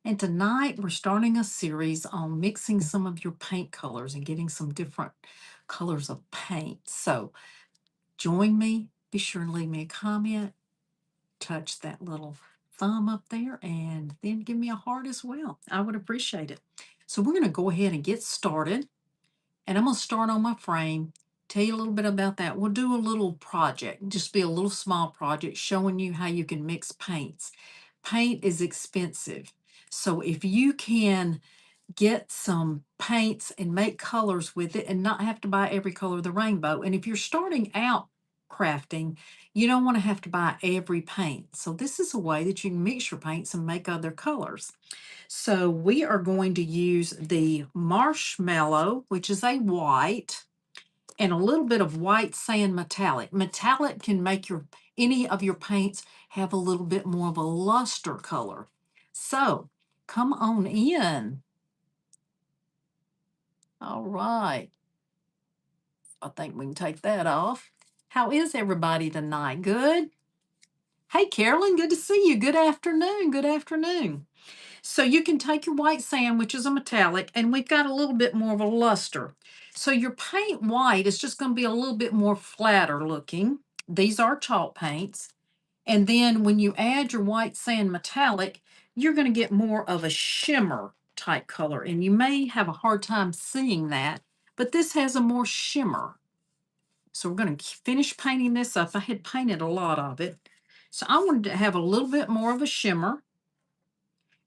And tonight we're starting a series on mixing some of your paint colors and getting some different colors of paint. So join me. Be sure and leave me a comment. Touch that little thumb up there and then give me a heart as well. I would appreciate it. So we're going to go ahead and get started. And I'm going to start on my frame, tell you a little bit about that. We'll do a little project, just be a little small project showing you how you can mix paints. Paint is expensive. So if you can get some paints and make colors with it and not have to buy every color of the rainbow. And if you're starting out crafting, you don't want to have to buy every paint. So this is a way that you can mix your paints and make other colors. So we are going to use the marshmallow, which is a white, and a little bit of white sand metallic. Metallic can make any of your paints have a little bit more of a luster color. So come on in. All right. I think we can take that off. How is everybody tonight? Good? Hey, Carolyn, good to see you. Good afternoon. Good afternoon. So you can take your white sand, which is a metallic, and we've got a little bit more of a luster. So your paint white is just going to be a little bit more flatter looking. These are chalk paints. And then when you add your white sand metallic, you're going to get more of a shimmer type color. And you may have a hard time seeing that, but this has a more shimmer. So we're going to finish painting this up. I had painted a lot of it. So I wanted to have a little bit more of a shimmer.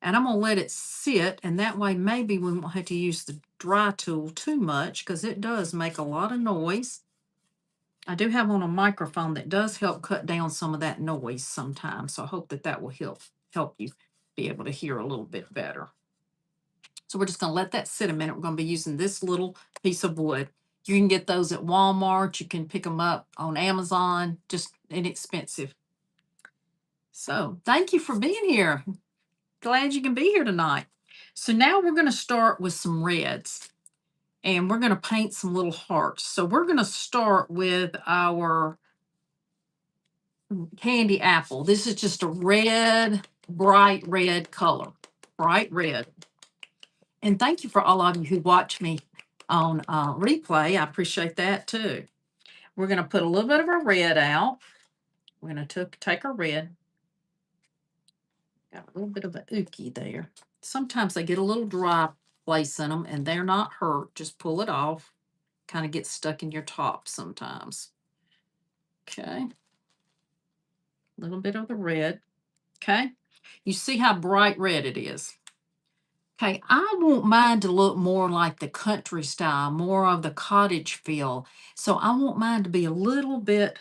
And I'm going to let it sit. And that way maybe we won't have to use the dry tool too much because it does make a lot of noise. I do have on a microphone that does help cut down some of that noise sometimes. So I hope that that will help you be able to hear a little bit better. So we're just going to let that sit a minute. We're going to be using this little piece of wood. You can get those at Walmart. You can pick them up on Amazon, just inexpensive. So thank you for being here. Glad you can be here tonight. So now we're going to start with some reds and we're going to paint some little hearts. So we're going to start with our candy apple. This is just a red, bright red color, bright red. And thank you for all of you who watch me on replay. I appreciate that too. We're going to put a little bit of our red out. We're going to take our red. Got a little bit of an ookie there. Sometimes they get a little dry place in them and they're not hurt. Just pull it off. Kind of gets stuck in your top sometimes. Okay. A little bit of the red. Okay. You see how bright red it is. Okay, I want mine to look more like the country style, more of the cottage feel. So I want mine to be a little bit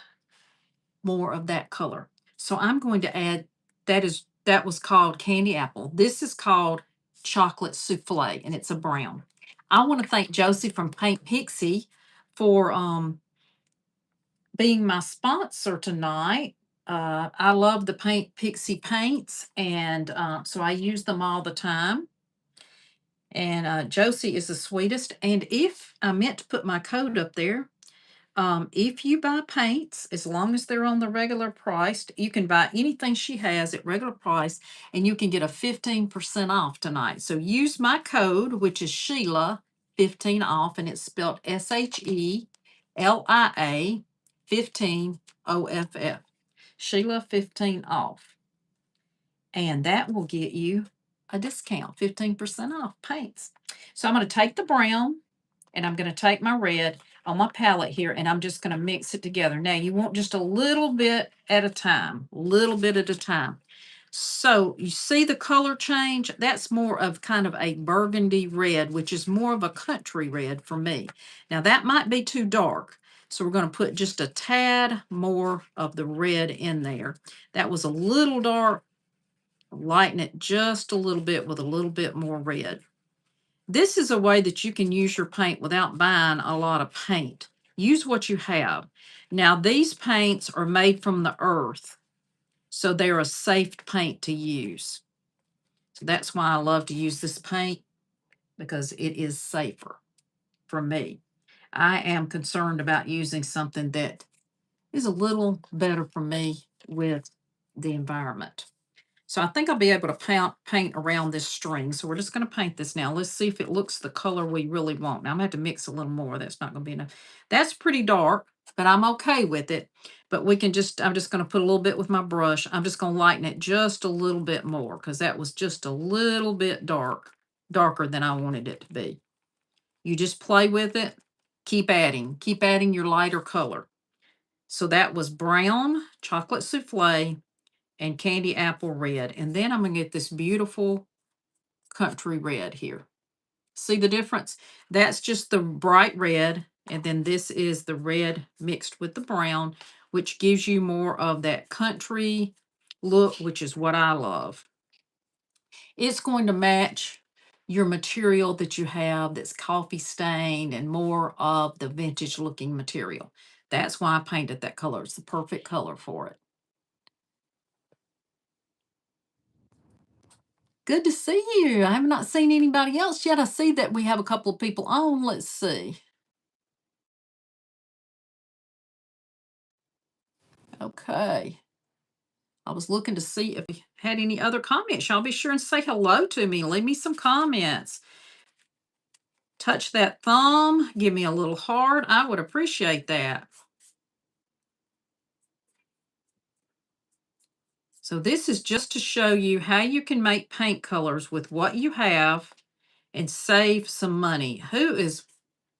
more of that color. So I'm going to add, that was called candy apple. This is called chocolate souffle, and it's a brown. I want to thank Josie from Paint Pixie for being my sponsor tonight. I love the Paint Pixie paints, and so I use them all the time. And Josie is the sweetest. And if I meant to put my code up there, if you buy paints, as long as they're on the regular price, you can buy anything she has at regular price, and you can get a 15% off tonight. So use my code, which is Sheila 15 off, and it's spelled SHELIA 15 OFF. Sheila 15 off. And that will get you a discount, 15% off paints. So I'm going to take the brown and I'm going to take my red on my palette here and I'm just going to mix it together. Now you want just a little bit at a time, So you see the color change? That's more of kind of a burgundy red, which is more of a country red for me. Now that might be too dark. So we're going to put just a tad more of the red in there. That was a little dark. Lighten it just a little bit with a little bit more red. This is a way that you can use your paint without buying a lot of paint. Use what you have. Now, these paints are made from the earth, so they're a safe paint to use. So that's why I love to use this paint, because it is safer for me. I am concerned about using something that is a little better for me with the environment. So I think I'll be able to paint around this string. So we're just going to paint this now. Let's see if it looks the color we really want. Now I'm going to have to mix a little more. That's not going to be enough. That's pretty dark, but I'm okay with it. But we can just, I'm just going to put a little bit with my brush. I'm just going to lighten it just a little bit more because that was just a little bit darker than I wanted it to be. You just play with it. Keep adding your lighter color. So that was brown, chocolate souffle, and candy apple red. And then I'm going to get this beautiful country red here. See the difference? That's just the bright red. And then this is the red mixed with the brown, which gives you more of that country look, which is what I love. It's going to match your material that you have that's coffee stained and more of the vintage looking material. That's why I painted that color. It's the perfect color for it. Good to see you. I have not seen anybody else yet. I see that we have a couple of people on. Let's see. Okay. I was looking to see if we had any other comments. Y'all be sure and say hello to me. Leave me some comments. Touch that thumb. Give me a little heart. I would appreciate that. So this is just to show you how you can make paint colors with what you have and save some money. Who is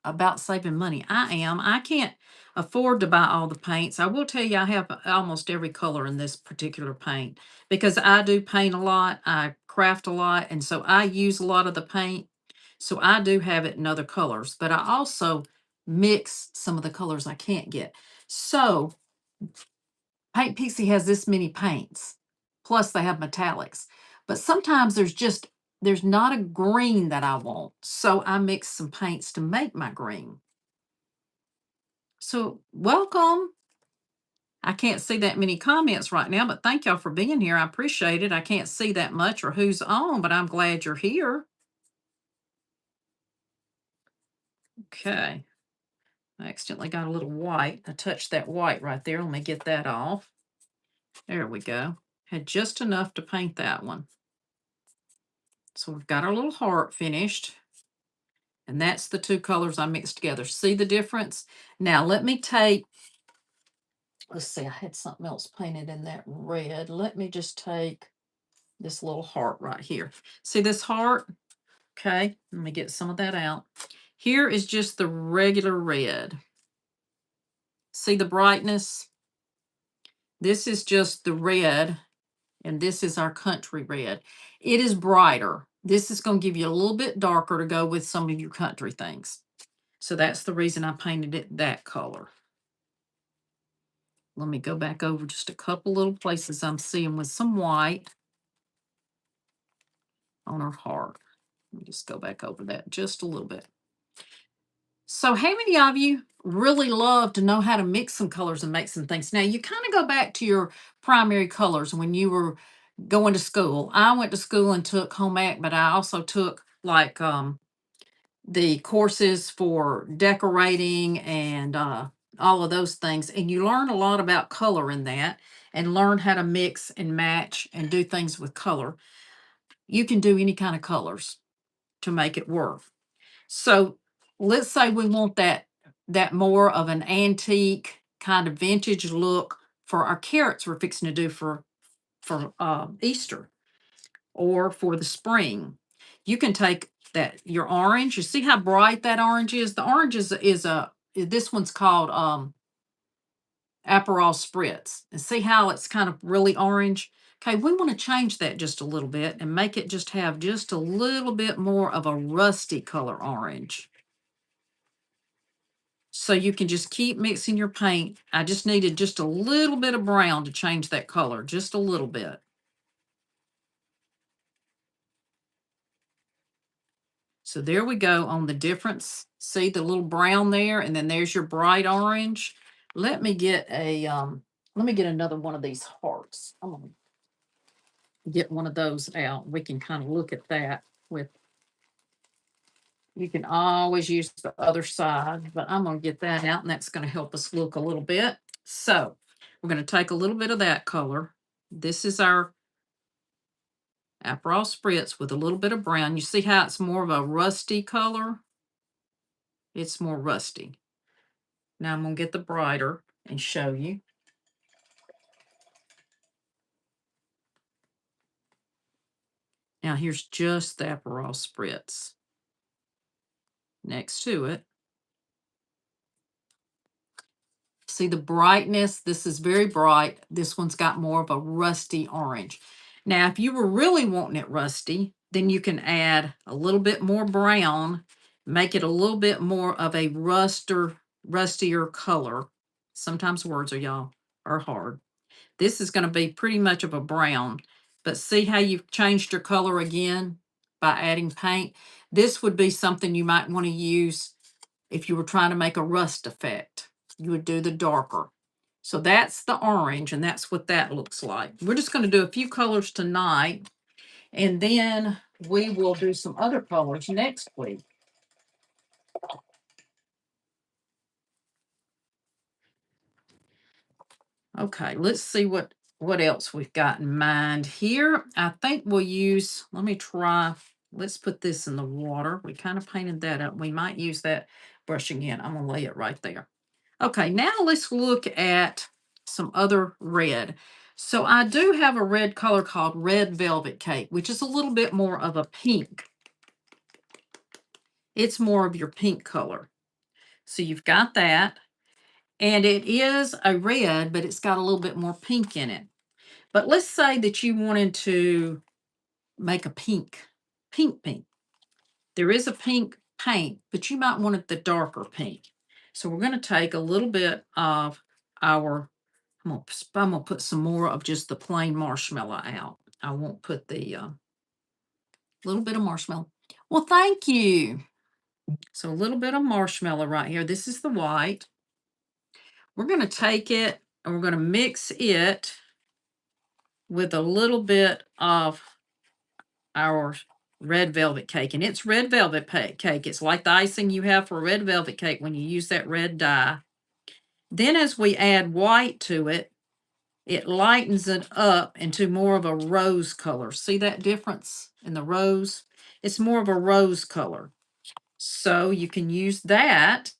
about saving money? I am. I can't afford to buy all the paints. I will tell you I have almost every color in this particular paint because I do paint a lot. I craft a lot. And so I use a lot of the paint. So I do have it in other colors, but I also mix some of the colors I can't get. So Paint Pixie has this many paints, plus they have metallics. But sometimes there's not a green that I want. So I mix some paints to make my green. So welcome. I can't see that many comments right now, but thank y'all for being here. I appreciate it. I can't see that much or who's on, but I'm glad you're here. Okay. I accidentally got a little white. I touched that white right there. Let me get that off. There we go. Had just enough to paint that one. So we've got our little heart finished. And that's the two colors I mixed together. See the difference? Now let me take, let's see, I had something else painted in that red. Let me just take this little heart right here. See this heart? Okay, let me get some of that out. Here is just the regular red. See the brightness? This is just the red, and this is our country red. It is brighter. This is going to give you a little bit darker to go with some of your country things. So that's the reason I painted it that color. Let me go back over just a couple little places I'm seeing with some white on her heart. Let me just go back over that just a little bit. So how many of you really love to know how to mix some colors and make some things? Now you kind of go back to your primary colors when you were going to school. I went to school and took home ec, but I also took like the courses for decorating and all of those things. And you learn a lot about color in that and learn how to mix and match and do things with color. You can do any kind of colors to make it work. So let's say we want that more of an antique kind of vintage look for our carrots we're fixing to do for Easter or for the spring. You can take that your orange. You see how bright that orange is? The orange is a this one's called Aperol Spritz. And see how it's kind of really orange? Okay, we want to change that just a little bit and make it just have just a little bit more of a rusty color orange. So you can just keep mixing your paint. I just needed just a little bit of brown to change that color, just a little bit. So there we go on the difference. See the little brown there, and then there's your bright orange. Let me get another one of these hearts. I'm gonna get one of those out. We can kind of look at that with, you can always use the other side, but I'm gonna get that out and that's gonna help us look a little bit. So we're gonna take a little bit of that color. This is our Aperol Spritz with a little bit of brown. You see how it's more of a rusty color? It's more rusty. Now I'm going to get the brighter and show you. Now here's just the Aperol Spritz next to it. See the brightness? This is very bright. This one's got more of a rusty orange. Now, if you were really wanting it rusty, then you can add a little bit more brown, make it a little bit more of a rustier color. Sometimes words are hard. This is going to be pretty much of a brown, but see how you've changed your color again by adding paint? This would be something you might want to use if you were trying to make a rust effect. You would do the darker. So that's the orange, and that's what that looks like. We're just going to do a few colors tonight, and then we will do some other colors next week. Okay, let's see what else we've got in mind here. I think we'll use, let me try, let's put this in the water. We kind of painted that up. We might use that brush again. I'm going to lay it right there. Okay, now let's look at some other red. So I do have a red color called Red Velvet Cake, which is a little bit more of a pink. It's more of your pink color. So you've got that. And it is a red, but it's got a little bit more pink in it. But let's say that you wanted to make a pink. There is a pink paint, but you might want it the darker pink. So we're going to take a little bit of our, I'm going to put some more of just the plain marshmallow out. I won't put the little bit of marshmallow. Well, thank you. So a little bit of marshmallow right here. This is the white. We're going to take it and we're going to mix it with a little bit of our red velvet cake. And it's red velvet cake. It's like the icing you have for a red velvet cake when you use that red dye. Then as we add white to it, it lightens it up into more of a rose color. See that difference in the rose? It's more of a rose color. So you can use that.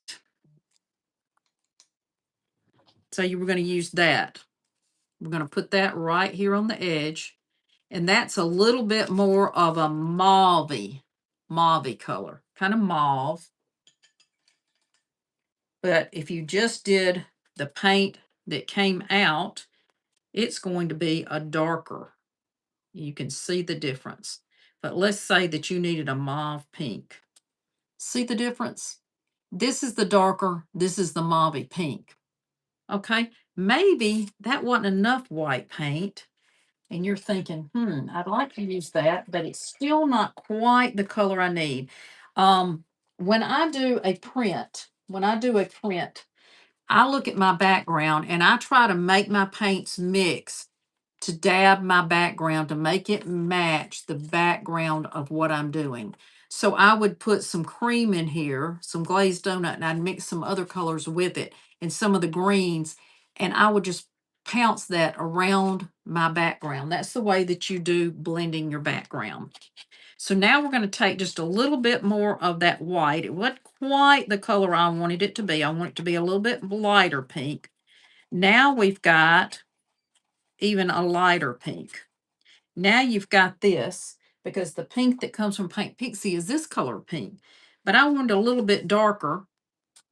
So you were going to use that. We're going to put that right here on the edge. And that's a little bit more of a mauve color, kind of mauve. But if you just did the paint that came out, it's going to be a darker. You can see the difference. But let's say that you needed a mauve pink. See the difference? This is the darker, this is the mauve pink. Okay, maybe that wasn't enough white paint. And you're thinking, I'd like to use that, but it's still not quite the color I need. When I do a print, I look at my background and I try to make my paints mix to dab my background to make it match the background of what I'm doing. So I would put some cream in here, some glazed donut, and I'd mix some other colors with it and some of the greens, and I would just pounce that around my background. That's the way that you do blending your background. So now we're going to take just a little bit more of that white. It wasn't quite the color I wanted it to be. I want it to be a little bit lighter pink. Now we've got even a lighter pink. Now you've got this, because the pink that comes from Paint Pixie is this color pink. But I wanted a little bit darker,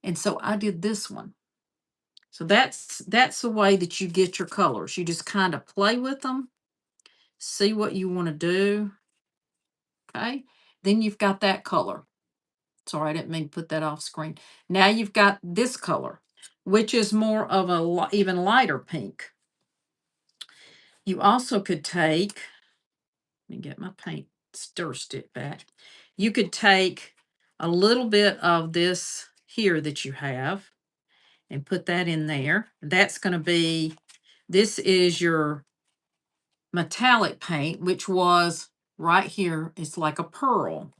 and so I did this one. So that's the way that you get your colors. You just kind of play with them, see what you want to do. Okay, then you've got that color. Sorry, I didn't mean to put that off screen. Now you've got this color, which is more of a even lighter pink. You also could take, let me get my paint stir stick back. You could take a little bit of this here that you have and put that in there. That's going to be, this is your metallic paint, which was right here. It's like a pearl.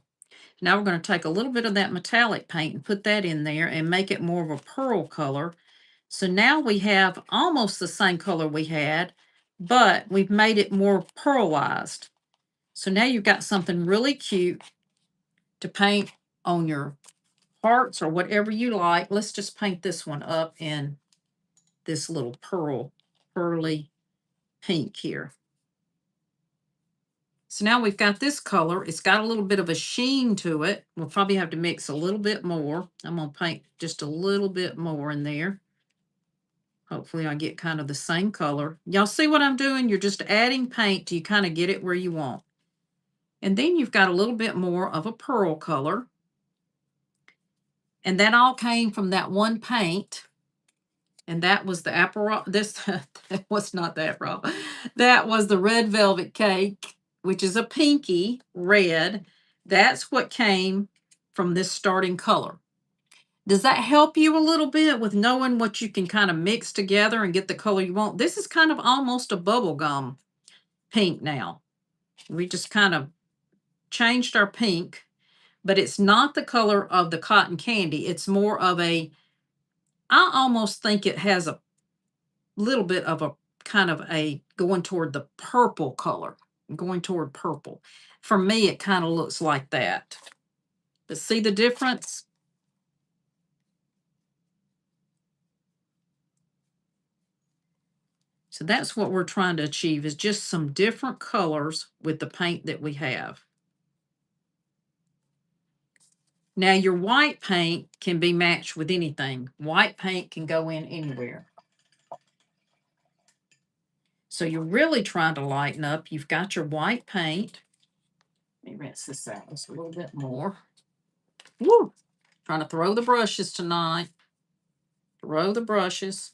Now we're going to take a little bit of that metallic paint and put that in there and make it more of a pearl color. So now we have almost the same color we had, but we've made it more pearlized. So now you've got something really cute to paint on your hearts or whatever you like. Let's just paint this one up in this little pearly pink here. So now we've got this color. It's got a little bit of a sheen to it. We'll probably have to mix a little bit more. I'm going to paint just a little bit more in there. Hopefully I get kind of the same color. Y'all see what I'm doing? You're just adding paint till you kind of get it where you want. And then you've got a little bit more of a pearl color. And that all came from that one paint. And that was the apple. That was not that raw. That was the red velvet cake, which is a pinky red. That's what came from this starting color. Does that help you a little bit with knowing what you can kind of mix together and get the color you want? This is kind of almost a bubblegum pink now. We just kind of changed our pink, but it's not the color of the cotton candy. It's more of I almost think it has a little bit of a kind of a going toward the purple color, going toward purple. For me, it kind of looks like that. But see the difference? So that's what we're trying to achieve, is just some different colors with the paint that we have. Now your white paint can be matched with anything. White paint can go in anywhere. So you're really trying to lighten up. You've got your white paint. Let me rinse this out just a little bit more. Woo! Trying to throw the brushes tonight. Throw the brushes.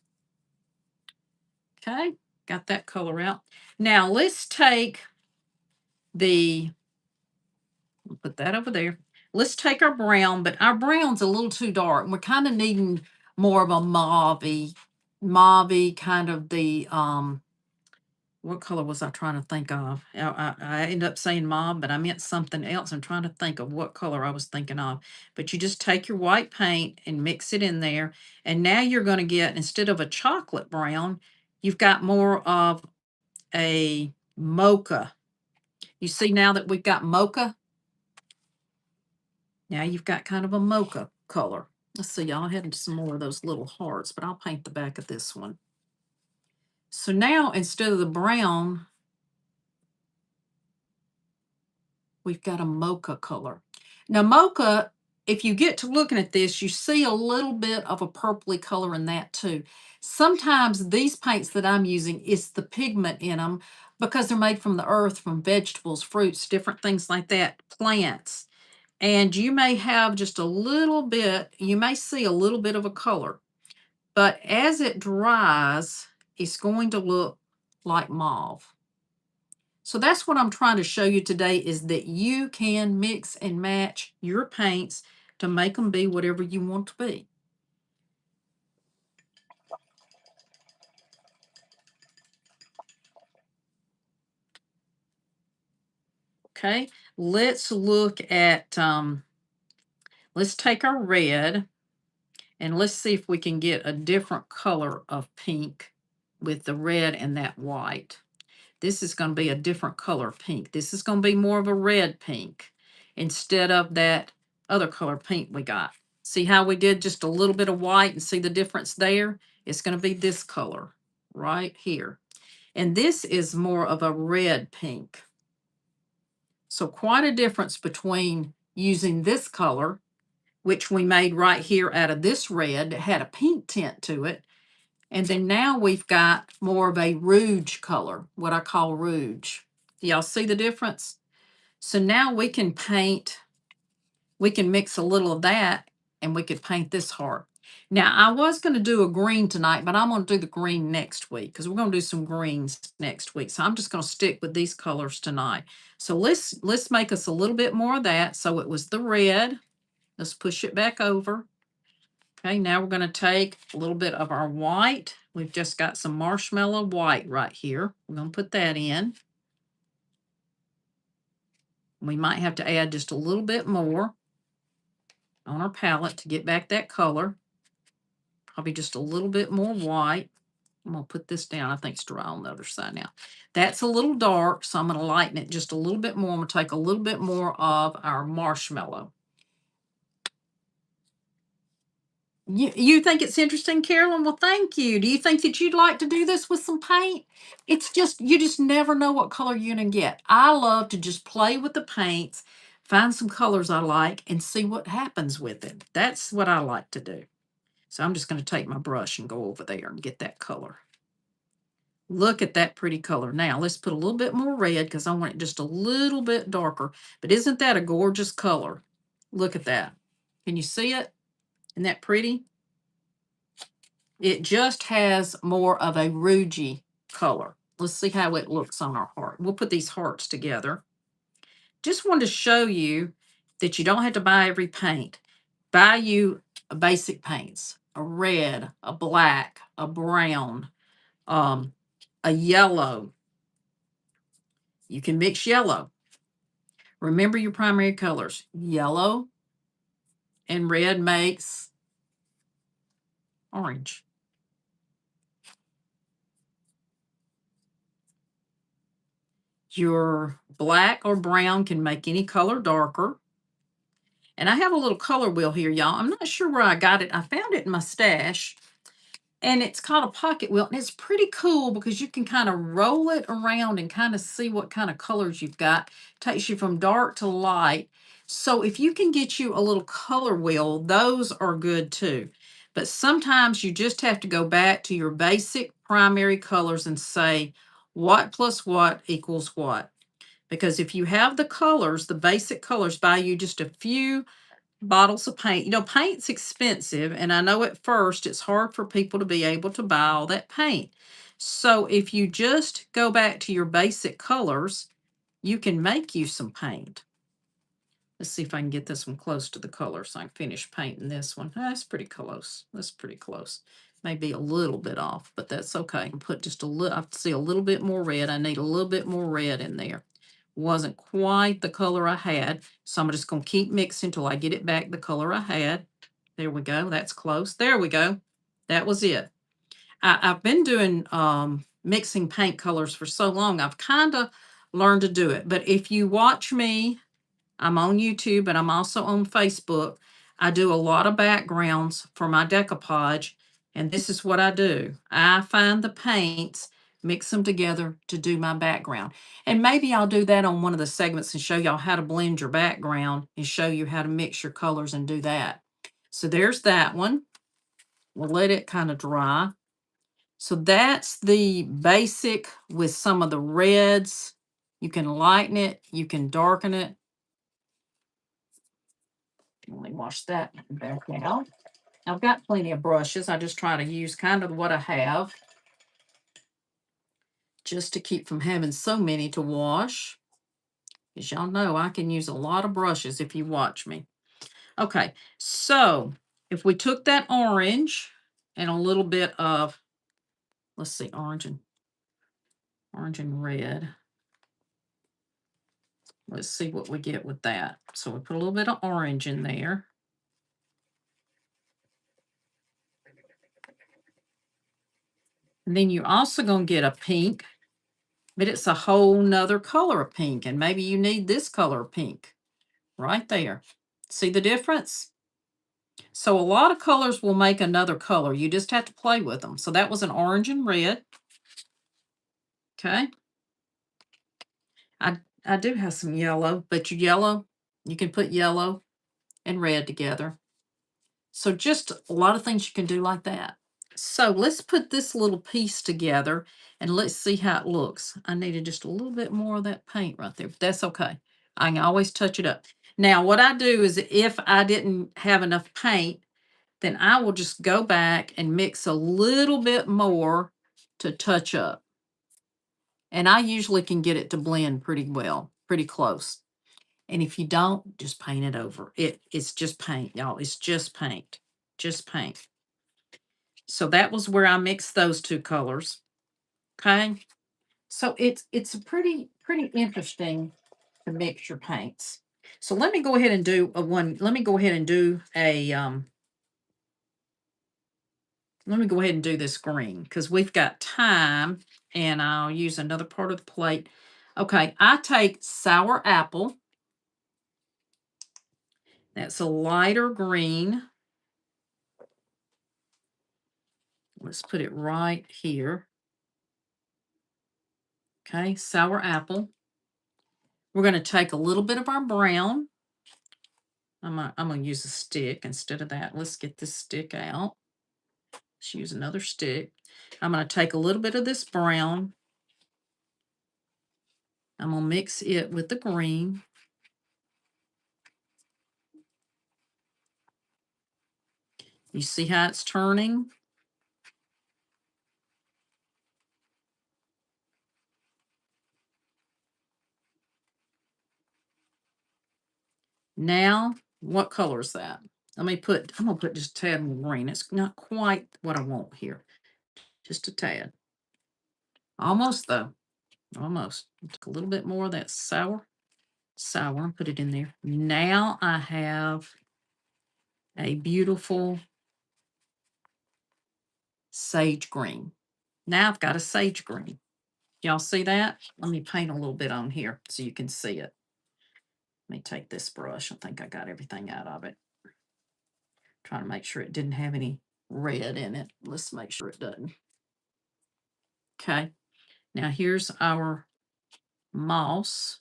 Okay, got that color out. Now let's take put that over there. Let's take our brown, but our brown's a little too dark. And we're kind of needing more of a mauve kind of the, what color was I trying to think of? I ended up saying mauve, but I meant something else. I'm trying to think of what color I was thinking of. But you just take your white paint and mix it in there. And now you're going to get, instead of a chocolate brown, you've got more of a mocha. You see now that we've got mocha? Now you've got kind of a mocha color. Let's see, y'all had some more of those little hearts, but I'll paint the back of this one. So now instead of the brown, we've got a mocha color. Now mocha, if you get to looking at this, you see a little bit of a purpley color in that too. Sometimes these paints that I'm using, it's the pigment in them because they're made from the earth, from vegetables, fruits, different things like that, plants. And you may have just a little bit, you may see a little bit of a color, but as it dries, it's going to look like mauve. So that's what I'm trying to show you today, is that you can mix and match your paints to make them be whatever you want to be. Okay, let's look at, let's take our red and let's see if we can get a different color of pink with the red and that white. This is going to be a different color pink. This is going to be more of a red pink instead of that other color pink we got. See how we did just a little bit of white and see the difference there? It's going to be this color right here. And this is more of a red pink. So quite a difference between using this color, which we made right here out of this red that had a pink tint to it. And then now we've got more of a rouge color, what I call rouge. Do y'all see the difference? So now we can paint, we can mix a little of that and we could paint this heart. Now I was going to do a green tonight, but I'm going to do the green next week because we're going to do some greens next week. So I'm just going to stick with these colors tonight. So let's make us a little bit more of that. So it was the red. Let's push it back over. Okay, now we're going to take a little bit of our white. We've just got some marshmallow white right here. We're going to put that in. We might have to add just a little bit more on our palette to get back that color. Probably just a little bit more white. I'm going to put this down. I think it's dry on the other side now. That's a little dark, so I'm going to lighten it just a little bit more. I'm going to take a little bit more of our marshmallow. You think it's interesting, Carolyn? Well, thank you. Do you think that you'd like to do this with some paint? It's just, you just never know what color you're going to get. I love to just play with the paints, find some colors I like, and see what happens with it. That's what I like to do. So I'm just going to take my brush and go over there and get that color. Look at that pretty color. Now let's put a little bit more red because I want it just a little bit darker. But isn't that a gorgeous color? Look at that. Can you see it? Isn't that pretty? It just has more of a rougey color. Let's see how it looks on our heart. We'll put these hearts together. Just wanted to show you that you don't have to buy every paint. Buy you a basic paints, a red, a black, a brown, a yellow. You can mix yellow. Remember your primary colors. Yellow and red makes orange. Your black or brown can make any color darker. And I have a little color wheel here, y'all. I'm not sure where I got it. I found it in my stash. And it's called a pocket wheel. And it's pretty cool because you can kind of roll it around and kind of see what kind of colors you've got. Takes you from dark to light. So if you can get you a little color wheel, those are good too. But sometimes you just have to go back to your basic primary colors and say what plus what equals what. Because if you have the colors, the basic colors, buy you just a few bottles of paint. You know, paint's expensive, and I know at first it's hard for people to be able to buy all that paint. So if you just go back to your basic colors, you can make you some paint. Let's see if I can get this one close to the color so I can finish painting this one. That's pretty close. That's pretty close. Maybe a little bit off, but that's okay. I can put just a little, I see a little bit more red. I need a little bit more red in there. Wasn't quite the color I had, so I'm just going to keep mixing until I get it back the color I had. There we go. That's close. There we go. That was it. I've been doing mixing paint colors for so long, I've kind of learned to do it. But if you watch me, I'm on YouTube and I'm also on Facebook. I do a lot of backgrounds for my decoupage, and this is what I do. I find the paints, mix them together to do my background. And maybe I'll do that on one of the segments and show y'all how to blend your background and show you how to mix your colors and do that. So there's that one. We'll let it kind of dry. So that's the basic with some of the reds. You can lighten it, you can darken it. Let me wash that back out. I've got plenty of brushes. I just try to use kind of what I have just to keep from having so many to wash. As y'all know, I can use a lot of brushes if you watch me. Okay, so if we took that orange and a little bit of, let's see, orange and red. Let's see what we get with that. So we put a little bit of orange in there. And then you're also going to get a pink, but it's a whole nother color of pink. And maybe you need this color of pink right there. See the difference? So a lot of colors will make another color. You just have to play with them. So that was an orange and red. Okay. I do have some yellow, but you can put yellow and red together. So just a lot of things you can do like that. So let's put this little piece together and let's see how it looks. I needed just a little bit more of that paint right there, but that's okay. I can always touch it up. Now, what I do is if I didn't have enough paint, then I will just go back and mix a little bit more to touch up. And I usually can get it to blend pretty well, pretty close. And if you don't, just paint it over. It's just paint, y'all. It's just paint. Just paint. So that was where I mixed those two colors. Okay. So it's a pretty interesting to mix your paints. So let me go ahead and do a one. Let me go ahead and do a Let me go ahead and do this green because we've got time, and I'll use another part of the plate. Okay, I take sour apple. That's a lighter green. Let's put it right here. Okay, sour apple. We're going to take a little bit of our brown. I'm going to use a stick instead of that. Let's get this stick out. Let's use another stick. I'm going to take a little bit of this brown. I'm going to mix it with the green. You see how it's turning? Now, what color is that? I'm going to put just a tad more green. It's not quite what I want here. Just a tad. Almost though. Almost. Take a little bit more of that sour, and put it in there. Now I have a beautiful sage green. Now I've got a sage green. Y'all see that? Let me paint a little bit on here so you can see it. Let me take this brush. I think I got everything out of it. Trying to make sure it didn't have any red in it. Let's make sure it doesn't. Okay. Now here's our moss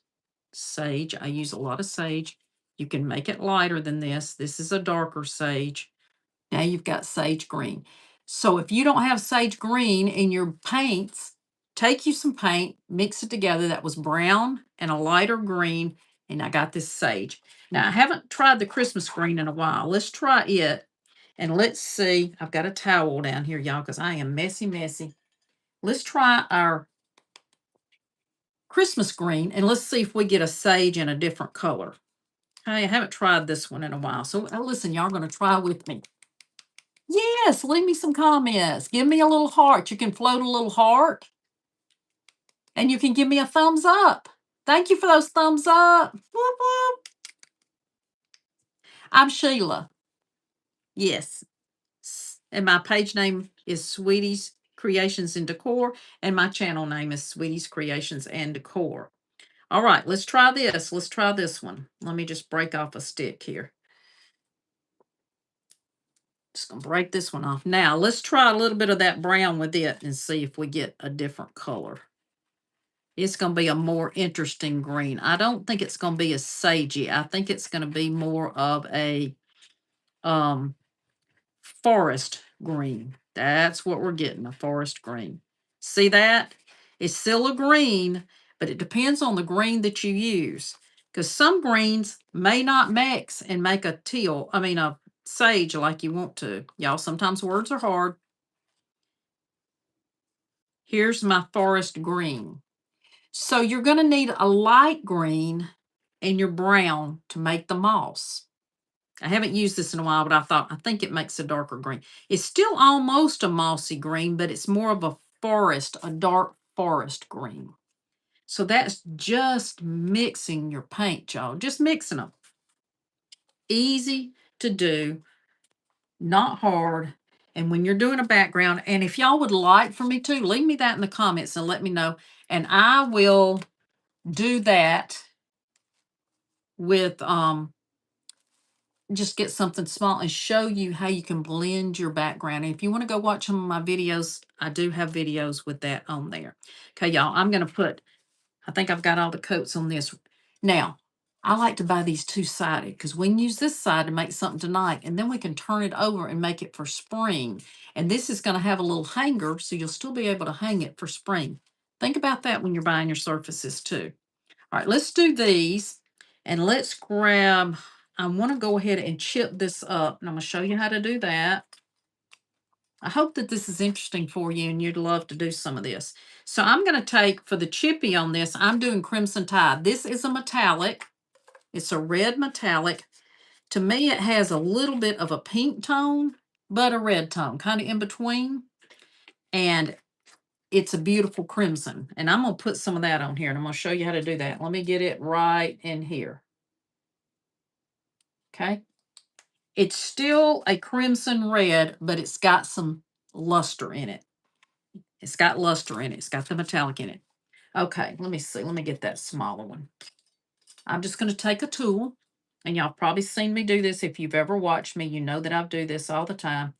sage. I use a lot of sage. You can make it lighter than this. This is a darker sage. Now you've got sage green. So if you don't have sage green in your paints, take you some paint, mix it together. That was brown and a lighter green, and I got this sage. Now I haven't tried the Christmas green in a while. Let's try it, and let's see. I've got a towel down here, y'all, because I am messy, messy. Let's try our Christmas green, and let's see if we get a sage in a different color. I haven't tried this one in a while, so listen, y'all are going to try with me. Yes, leave me some comments. Give me a little heart. You can float a little heart. And you can give me a thumbs up. Thank you for those thumbs up. Whoop, whoop. I'm Sheila. Yes. And my page name is Sweetie's Creations and Decor. And my channel name is Sweetie's Creations and Decor. All right, let's try this. Let's try this one. Let me just break off a stick here. Just going to break this one off. Now, let's try a little bit of that brown with it and see if we get a different color. It's going to be a more interesting green. I don't think it's going to be as sagey. I think it's going to be more of a forest green. That's what we're getting, a forest green. See that? It's still a green, but it depends on the green that you use. Because some greens may not mix and make a a sage like you want to. Y'all, sometimes words are hard. Here's my forest green. So you're going to need a light green and your brown to make the moss. I haven't used this in a while, but I think it makes a darker green. It's still almost a mossy green, but it's more of a dark forest green. So that's just mixing your paint, y'all. Just mixing them. Easy to do, not hard. And when you're doing a background, and if y'all would like for me to, leave me that in the comments and let me know. And I will do that with just get something small and show you how you can blend your background. And if you want to go watch some of my videos, I do have videos with that on there. Okay, y'all, I think I've got all the coats on this. Now, I like to buy these two-sided because we can use this side to make something tonight, and then we can turn it over and make it for spring. And this is going to have a little hanger, so you'll still be able to hang it for spring. Think about that when you're buying your surfaces too. All right, let's do these, and let's grab, I want to go ahead and chip this up, and I'm going to show you how to do that. I hope that this is interesting for you and you'd love to do some of this. So I'm going to take, for the chippy on this, I'm doing Crimson Tide. This is a metallic. It's a red metallic. To me, it has a little bit of a pink tone, but a red tone, kind of in between. And it's a beautiful crimson. And I'm going to put some of that on here, and I'm going to show you how to do that. Let me get it right in here. Okay. It's still a crimson red, but it's got some luster in it. It's got luster in it. It's got the metallic in it. Okay, let me see. Let me get that smaller one. I'm just going to take a tool, and y'all probably seen me do this. If you've ever watched me, you know that I do this all the time.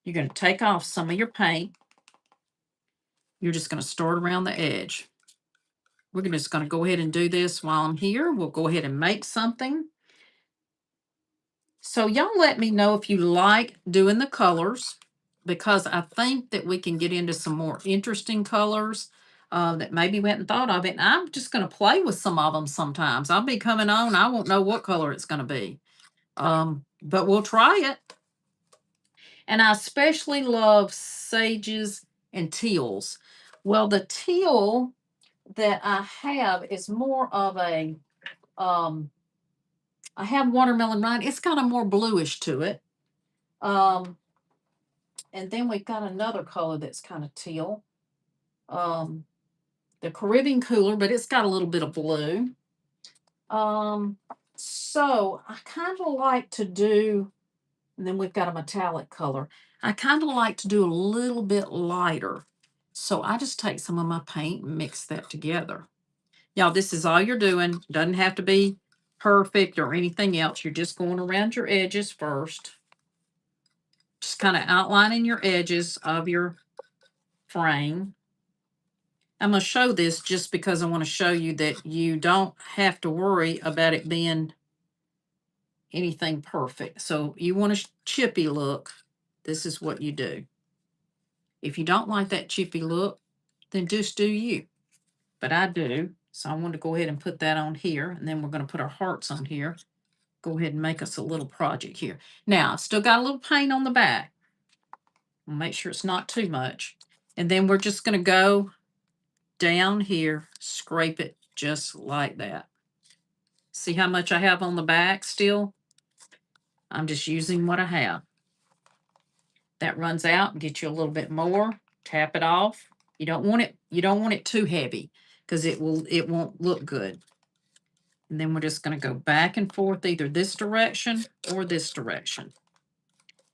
You're going to take off some of your paint. You're just going to start around the edge. We're just going to go ahead and do this while I'm here. We'll go ahead and make something. So y'all let me know if you like doing the colors, because I think that we can get into some more interesting colors that maybe we hadn't thought of it. And I'm just going to play with some of them sometimes. I'll be coming on. I won't know what color it's going to be. But we'll try it. And I especially love sages and teals. Well, the teal that I have is more of a, I have watermelon rind. It's got a more bluish to it. And then we've got another color that's kind of teal. The Caribbean cooler, but it's got a little bit of blue. So I kind of like to do, and then we've got a metallic color. I kind of like to do a little bit lighter. So I just take some of my paint and mix that together. Y'all, this is all you're doing. Doesn't have to be perfect or anything else. You're just going around your edges first. Just kind of outlining your edges of your frame. I'm going to show this just because I want to show you that you don't have to worry about it being anything perfect. So you want a chippy look, this is what you do. If you don't like that chippy look, then just do you. But I do. So I want to go ahead and put that on here. And then we're going to put our hearts on here. Go ahead and make us a little project here. Now, I've still got a little paint on the back. I'll make sure it's not too much. And then we're just going to go down here, scrape it just like that. See how much I have on the back still? I'm just using what I have. That runs out and get you a little bit more. Tap it off. You don't want it too heavy because it won't look good. And then we're just going to go back and forth either this direction or this direction.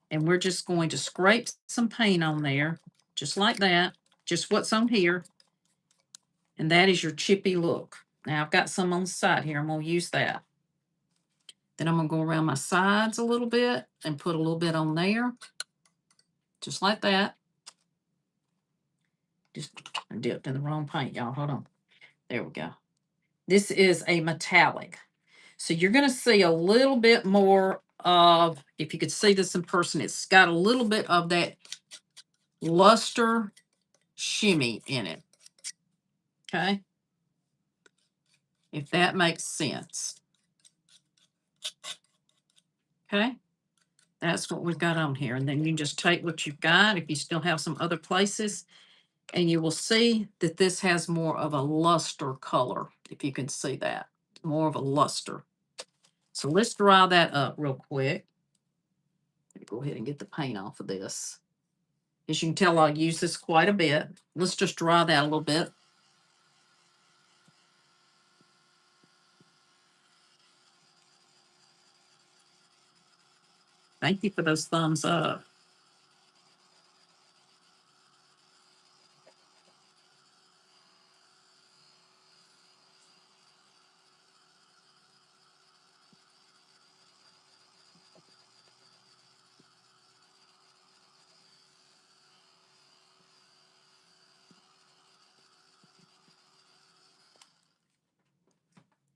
And we're just going to scrape some paint on there, just like that, just what's on here. And that is your chippy look. Now I've got some on the side here. I'm going to use that. Then I'm going to go around my sides a little bit and put a little bit on there, just like that. Just dipped in the wrong paint, y'all. Hold on. There we go. This is a metallic. So you're going to see a little bit more of, if you could see this in person, it's got a little bit of that luster shimmy in it. Okay? If that makes sense. Okay? That's what we've got on here. And then you just take what you've got, if you still have some other places, and you will see that this has more of a luster color, if you can see that. More of a luster. So let's dry that up real quick. Let me go ahead and get the paint off of this. As you can tell, I'll use this quite a bit. Let's just dry that a little bit. Thank you for those thumbs up.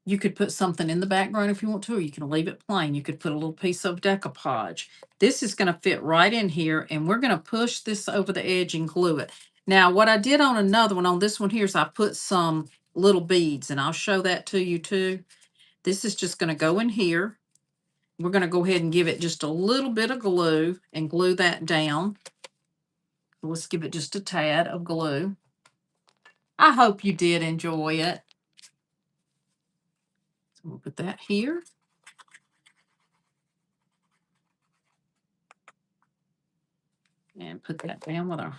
You could put something in the background if you want to, or you can leave it plain. You could put a little piece of decoupage. This is going to fit right in here, and we're going to push this over the edge and glue it. Now, what I did on another one, on this one here, is I put some little beads, and I'll show that to you too. This is just going to go in here. We're going to go ahead and give it just a little bit of glue and glue that down. Let's give it just a tad of glue. I hope you did enjoy it. So we'll put that here. And put that down with our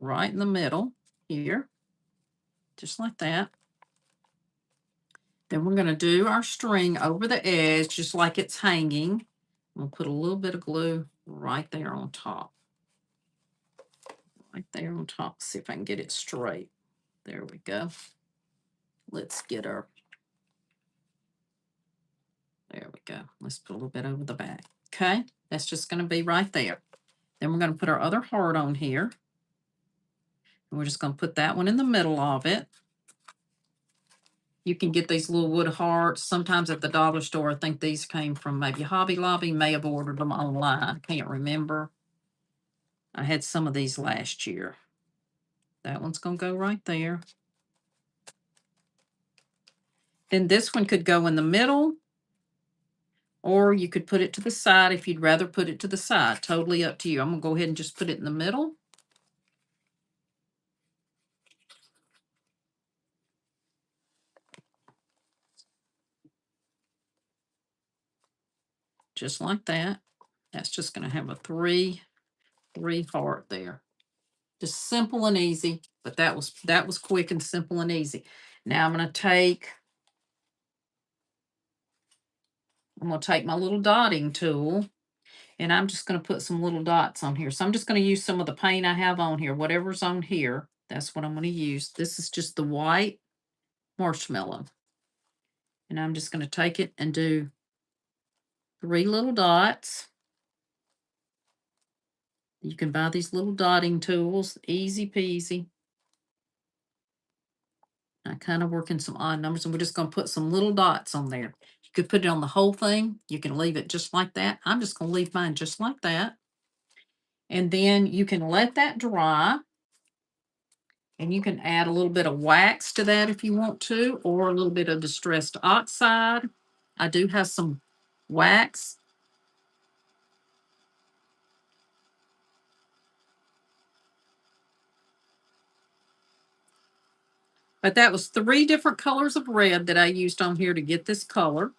right in the middle here. Just like that. Then we're going to do our string over the edge just like it's hanging. We'll put a little bit of glue right there on top. right there on top. See if I can get it straight. There we go. Let's get our, there we go. Let's put a little bit over the back. Okay, that's just going to be right there. Then we're going to put our other heart on here. And we're just going to put that one in the middle of it. You can get these little wood hearts sometimes at the dollar store. I think these came from maybe Hobby Lobby, may have ordered them online. I can't remember. I had some of these last year. That one's going to go right there. Then this one could go in the middle, or you could put it to the side if you'd rather put it to the side. Totally up to you. I'm going to go ahead and just put it in the middle. Just like that. That's just going to have a three heart there. Just simple and easy, but that was quick and simple and easy. Now I'm going to take my little dotting tool, and I'm just going to put some little dots on here. So I'm just going to use some of the paint I have on here. Whatever's on here, that's what I'm going to use. This is just the white marshmallow. And I'm just going to take it and do 3 little dots. You can buy these little dotting tools, easy peasy. I kind of work in some odd numbers, and we're just going to put some little dots on there. You could put it on the whole thing. You can leave it just like that. I'm just going to leave mine just like that. And then you can let that dry. And you can add a little bit of wax to that if you want to, or a little bit of distressed oxide. I do have some wax. But that was 3 different colors of red that I used on here to get this color.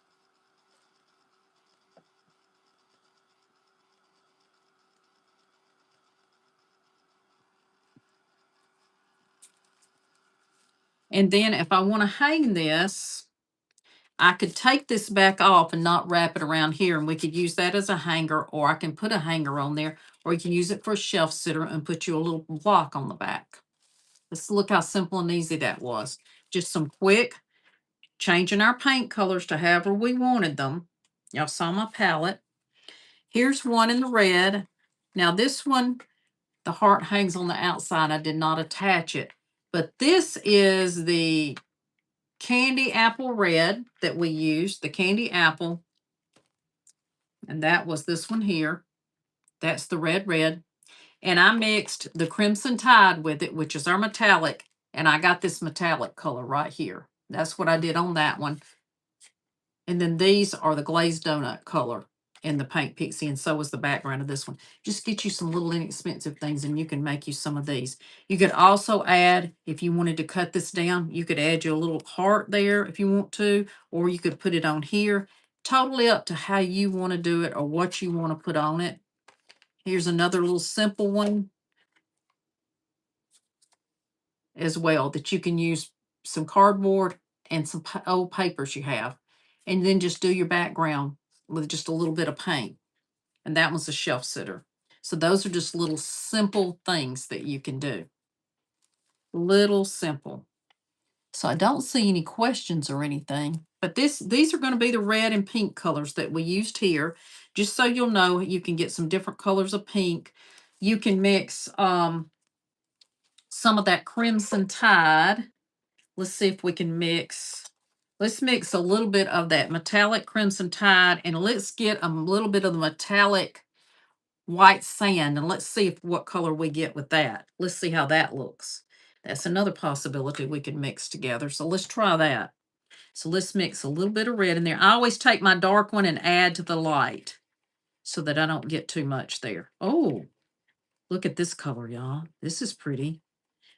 And then if I want to hang this, I could take this back off and not wrap it around here, and we could use that as a hanger, or I can put a hanger on there, or you can use it for a shelf sitter and put you a little block on the back. Let's look how simple and easy that was. Just some quick changing our paint colors to however we wanted them. Y'all saw my palette. Here's one in the red. Now this one, the heart hangs on the outside. I did not attach it. But this is the candy apple red that we used, the candy apple. And that was this one here. That's the red. And I mixed the crimson tide with it, which is our metallic. And I got this metallic color right here. That's what I did on that one. And then these are the glazed donut color in the paint Pixie, and so is the background of this one. Just get you some little inexpensive things, and you can make you some of these. You could also add, if you wanted to cut this down, you could add you a little heart there if you want to, or you could put it on here. Totally up to how you want to do it or what you want to put on it. Here's another little simple one as well that you can use some cardboard and some old papers you have, and then just do your background with just a little bit of paint. And that one's a shelf sitter. So those are just little simple things that you can do. Little simple. So I don't see any questions or anything, but these are going to be the red and pink colors that we used here. Just so you'll know, you can get some different colors of pink. You can mix some of that crimson tide. Let's see if we can let's mix a little bit of that metallic crimson tide, and let's get a little bit of the metallic white sand, and let's see what color we get with that. Let's see how that looks. That's another possibility we could mix together. So let's try that. So let's mix a little bit of red in there. I always take my dark one and add to the light so that I don't get too much there. Oh, look at this color, y'all. This is pretty.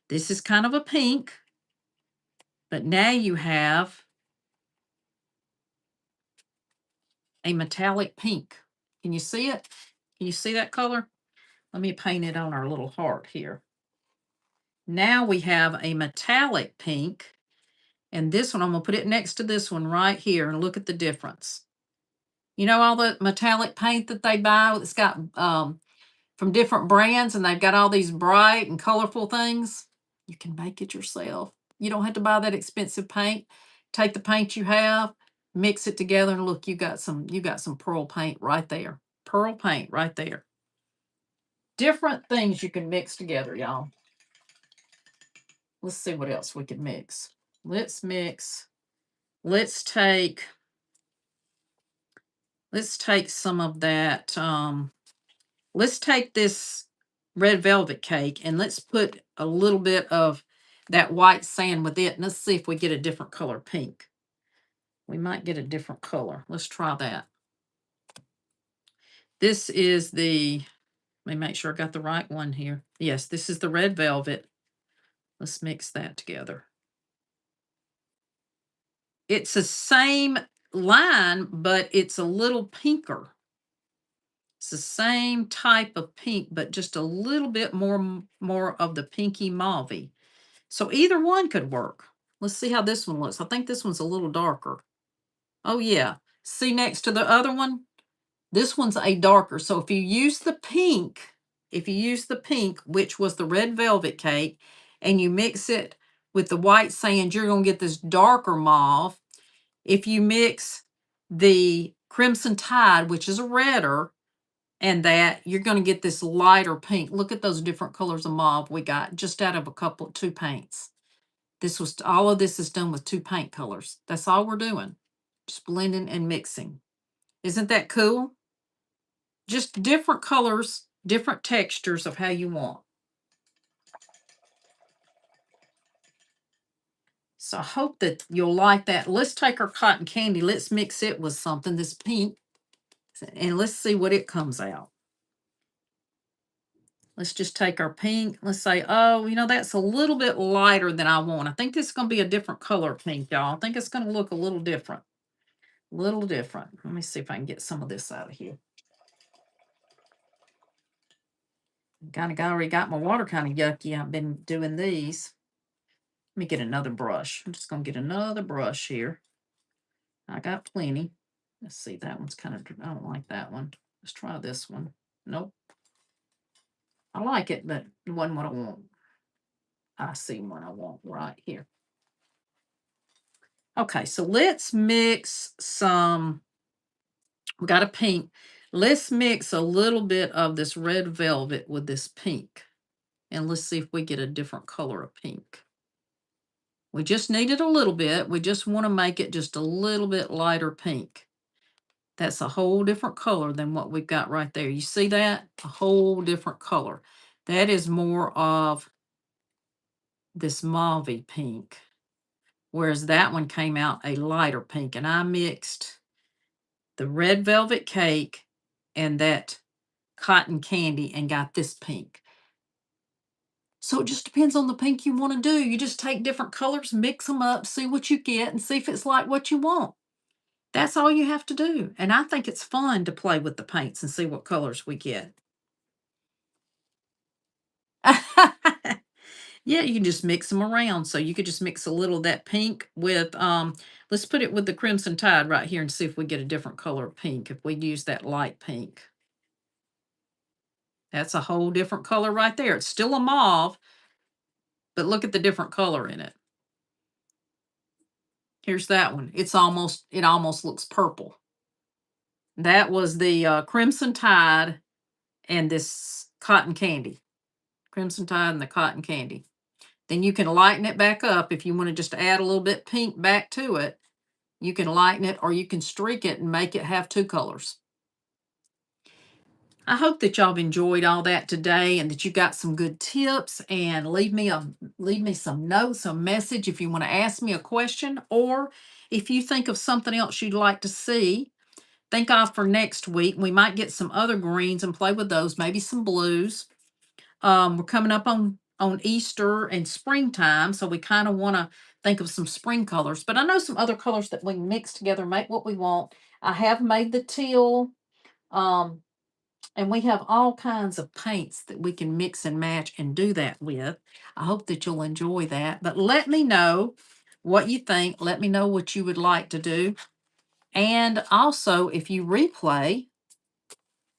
This is kind of a pink, but now you have a metallic pink. Can you see it? Can you see that color? Let me paint it on our little heart here. Now we have a metallic pink, and this one, I'm going to put it next to this one right here, and look at the difference. You know all the metallic paint that they buy? It's got from different brands, and they've got all these bright and colorful things. You can make it yourself. You don't have to buy that expensive paint. Take the paint you have, mix it together, and look, you got some pearl paint right there. Pearl paint right there. Different things you can mix together, y'all. Let's see what else we can mix. Let's mix. Let's take some of that. Let's take this red velvet cake and let's put a little bit of that white sand with it. And let's see if we get a different color pink. We might get a different color. Let's try that. This is the, let me make sure I got the right one here. Yes, this is the red velvet. Let's mix that together. It's the same line, but it's a little pinker. It's the same type of pink, but just a little bit more of the pinky mauve. So either one could work. Let's see how this one looks. I think this one's a little darker. Oh yeah. See next to the other one? This one's a darker. So if you use the pink, which was the red velvet cake, and you mix it with the white sand, you're going to get this darker mauve. If you mix the crimson tide, which is a redder, and that, you're going to get this lighter pink. Look at those different colors of mauve we got just out of two paints. All of this is done with 2 paint colors. That's all we're doing. Just blending and mixing. Isn't that cool? Just different colors, different textures of how you want. So I hope that you'll like that. Let's take our cotton candy. Let's mix it with something, this pink, and let's see what it comes out. Let's just take our pink. Let's say, oh, that's a little bit lighter than I want. I think this is going to be a different color pink, y'all. I think it's going to look a little different. Little different. Let me see if I can get some of this out of here. Already got my water kind of yucky. I've been doing these. Let me get another brush. I'm just going to get another brush here. I got plenty. Let's see. That one's kind of, I don't like that one. Let's try this one. Nope. I like it, but it wasn't what I want. I see what I want right here. Okay, so let's mix some. We got a pink. Let's mix a little bit of this red velvet with this pink. And let's see if we get a different color of pink. We just need it a little bit. We just want to make it just a little bit lighter pink. That's a whole different color than what we've got right there. You see that? A whole different color. That is more of this mauve pink. Whereas that one came out a lighter pink. And I mixed the red velvet cake and that cotton candy and got this pink. So it just depends on the pink you want to do. You just take different colors, mix them up, see what you get, and see if it's like what you want. That's all you have to do. And I think it's fun to play with the paints and see what colors we get. Yeah, you can just mix them around. So you could just mix a little of that pink with, let's put it with the crimson tide right here and see if we get a different color of pink if we use that light pink. That's a whole different color right there. It's still a mauve, but look at the different color in it. Here's that one. It almost looks purple. That was the crimson tide and this cotton candy. Crimson tide and the cotton candy. Then you can lighten it back up if you want to just add a little bit pink back to it. You can lighten it or you can streak it and make it have 2 colors. I hope that y'all have enjoyed all that today and that you got some good tips, and leave me some notes, a message if you want to ask me a question, or if you think of something else you'd like to see. Think of for next week. We might get some other greens and play with those, maybe some blues. We're coming up on Easter and springtime, so we kind of want to think of some spring colors. But I know some other colors that we can mix together, make what we want. I have made the teal, and we have all kinds of paints that we can mix and match and do that with. I hope that you'll enjoy that. But let me know what you think. Let me know what you would like to do. And also, if you replay,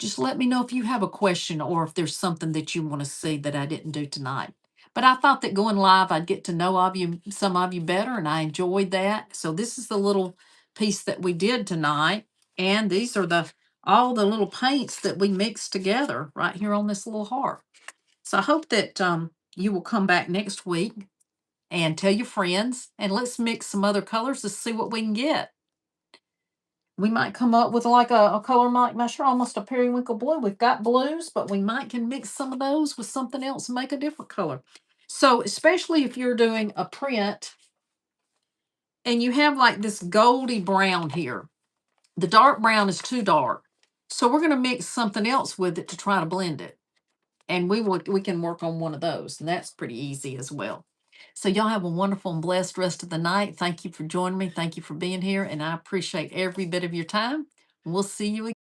Just let me know if you have a question or if there's something that you want to see that I didn't do tonight. But I thought that going live, I'd get to know of you, some of you better, and I enjoyed that. So this is the little piece that we did tonight, and these are the all the little paints that we mixed together right here on this little heart. So I hope that you will come back next week and tell your friends, and let's mix some other colors to see what we can get. We might come up with like a color like my sure almost a periwinkle blue. We've got blues, but we might can mix some of those with something else and make a different color. So especially if you're doing a print and you have like this goldy brown here, the dark brown is too dark. So we're going to mix something else with it to try to blend it. And we can work on one of those, and that's pretty easy as well. So y'all have a wonderful and blessed rest of the night. Thank you for joining me. Thank you for being here, and I appreciate every bit of your time. We'll see you again.